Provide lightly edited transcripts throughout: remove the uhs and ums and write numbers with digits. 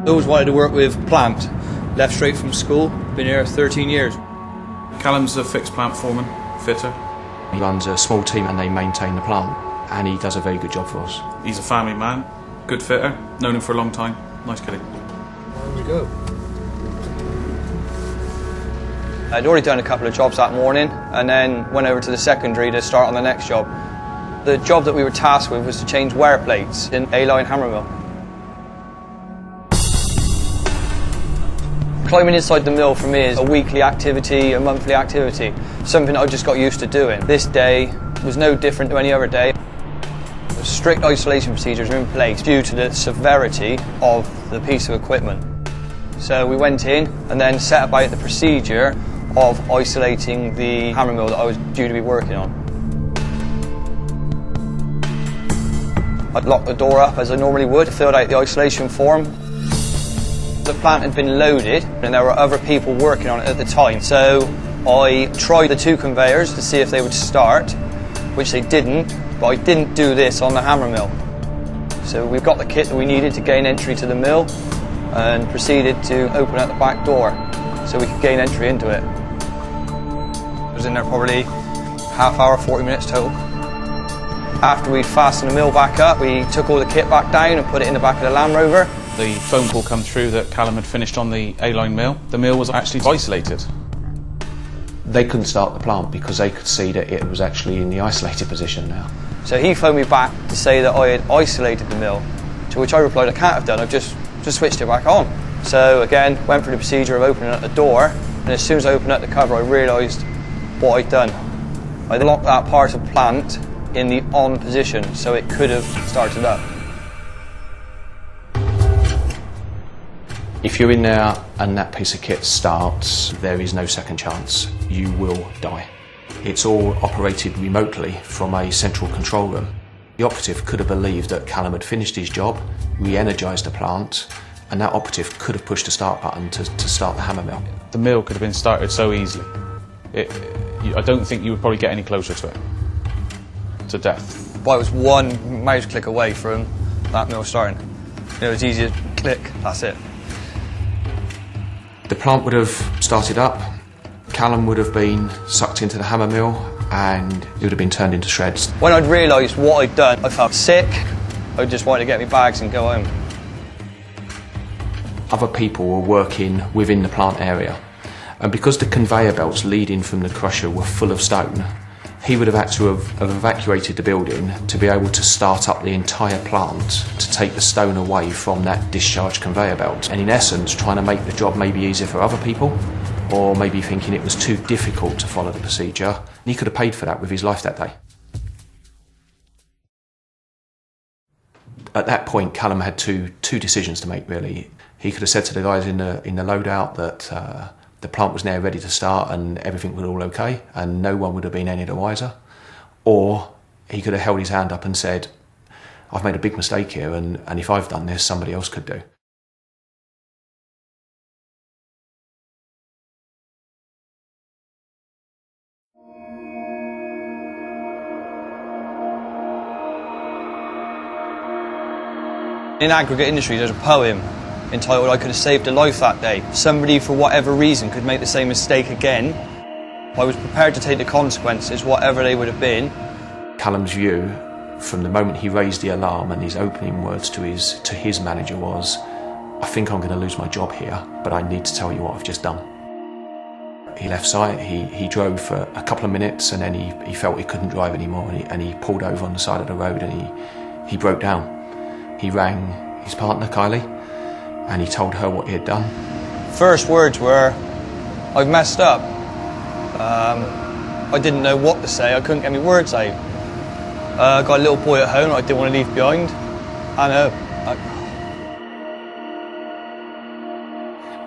I always wanted to work with plant. Left straight from school, been here 13 years. Callum's a fixed plant foreman, fitter. He runs a small team and they maintain the plant, and he does a very good job for us. He's a family man, good fitter, known him for a long time, nice kid. Where we go? I'd already done a couple of jobs that morning and then went over to the secondary to start on the next job. The job that we were tasked with was to change wear plates in A-line hammer mill. Climbing inside the mill for me is a weekly activity, a monthly activity, something I just got used to doing. This day was no different to any other day. Strict isolation procedures are in place due to the severity of the piece of equipment. So we went in and then set about the procedure of isolating the hammer mill that I was due to be working on. I'd locked the door up as I normally would, filled out the isolation form. The plant had been loaded and there were other people working on it at the time, so I tried the two conveyors to see if they would start, which they didn't, but I didn't do this on the hammer mill. So we've got the kit that we needed to gain entry to the mill and proceeded to open up the back door so we could gain entry into it. I was in there probably half hour, 40 minutes total. After we'd fastened the mill back up, we took all the kit back down and put it in the back of the Land Rover. The phone call come through that Callum had finished on the A-line mill. The mill was actually isolated. They couldn't start the plant because they could see that it was actually in the isolated position now. So he phoned me back to say that I had isolated the mill, to which I replied I can't have done, I've just switched it back on. So again, went through the procedure of opening up the door, and as soon as I opened up the cover I realised what I'd done. I locked that part of the plant in the on position so it could have started up. If you're in there and that piece of kit starts, there is no second chance. You will die. It's all operated remotely from a central control room. The operative could have believed that Callum had finished his job, re-energised the plant, and that operative could have pushed the start button to start the hammer mill. The mill could have been started so easily. I don't think you would probably get any closer to it, to death. Well, I was one mouse click away from that mill starting. It was easy to click, that's it. The plant would have started up, Callum would have been sucked into the hammer mill, and it would have been turned into shreds. When I'd realised what I'd done, I felt sick. I just wanted to get my bags and go home. Other people were working within the plant area, and because the conveyor belts leading from the crusher were full of stone, he would have had to have evacuated the building to be able to start up the entire plant to take the stone away from that discharge conveyor belt. And in essence, trying to make the job maybe easier for other people, or maybe thinking it was too difficult to follow the procedure. And he could have paid for that with his life that day. At that point, Callum had two decisions to make, really. He could have said to the guys in the loadout that the plant was now ready to start and everything was all okay and no one would have been any the wiser. Or he could have held his hand up and said, I've made a big mistake here and if I've done this, somebody else could do. In aggregate industry, there's a poem entitled I Could Have Saved a Life That Day. Somebody, for whatever reason, could make the same mistake again. I was prepared to take the consequences, whatever they would have been. Callum's view, from the moment he raised the alarm and his opening words to his manager was, I think I'm going to lose my job here, but I need to tell you what I've just done. He left site, he drove for a couple of minutes and then he felt he couldn't drive anymore and he pulled over on the side of the road and he broke down. He rang his partner, Kylie, and he told her what he had done. First words were, I've messed up. I didn't know what to say, I couldn't get my words out. I got a little boy at home I didn't want to leave behind.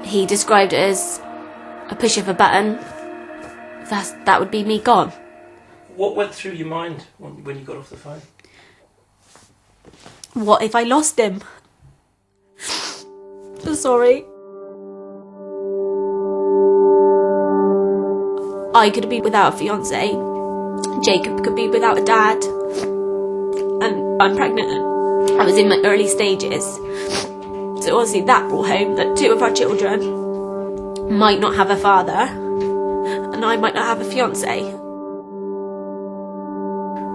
He described it as a push of a button. That would be me gone. What went through your mind when you got off the phone? What if I lost him? Sorry. I could be without a fiance. Jacob could be without a dad. And I'm pregnant. I was in my early stages. So So obviously that brought home that 2 of our children might not have a father and I might not have a fiancé.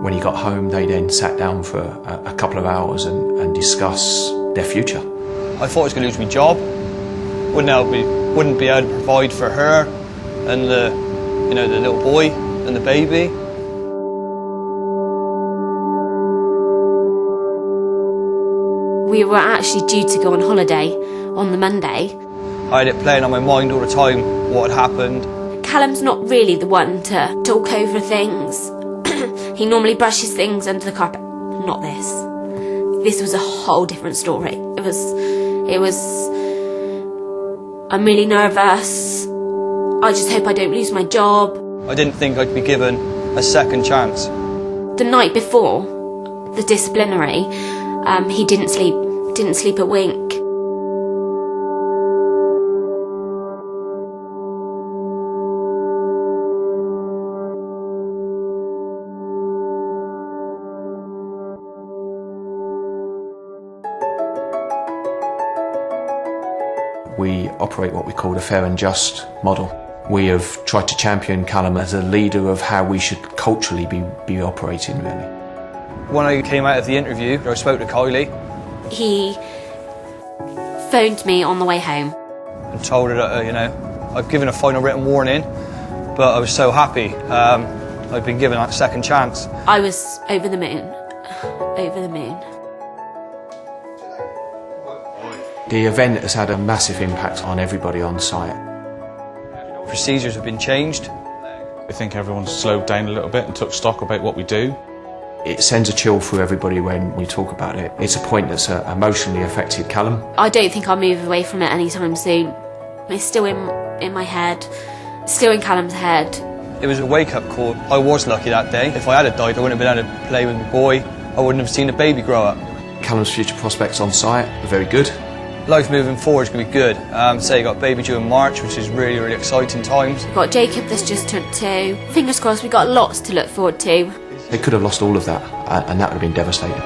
When he got home, they then sat down for a couple of hours and discuss their future. I thought I was going to lose my job. Wouldn't be able to provide for her and the little boy and the baby. We were actually due to go on holiday on the Monday. I had it playing on my mind all the time what had happened. Callum's not really the one to talk over things. He normally brushes things under the carpet. Not this. This was a whole different story. It was. I'm really nervous. I just hope I don't lose my job. I didn't think I'd be given a second chance. The night before the disciplinary, he didn't sleep a wink. We operate what we call the fair and just model. We have tried to champion Callum as a leader of how we should culturally be operating, really. When I came out of the interview, I spoke to Kylie. He phoned me on the way home. And told her that, I've given a final written warning, but I was so happy I'd been given that second chance. I was over the moon. Over the moon. The event has had a massive impact on everybody on site. Procedures have been changed. I think everyone's slowed down a little bit and took stock about what we do. It sends a chill through everybody when we talk about it. It's a point that's emotionally affected Callum. I don't think I'll move away from it anytime soon. It's still in my head, still in Callum's head. It was a wake-up call. I was lucky that day. If I had died, I wouldn't have been able to play with my boy. I wouldn't have seen the baby grow up. Callum's future prospects on site are very good. Life moving forward is going to be good. Say you got baby due in March, which is really, really exciting times. We've got Jacob that's just turned 2. Fingers crossed, we've got lots to look forward to. They could have lost all of that, and that would have been devastating.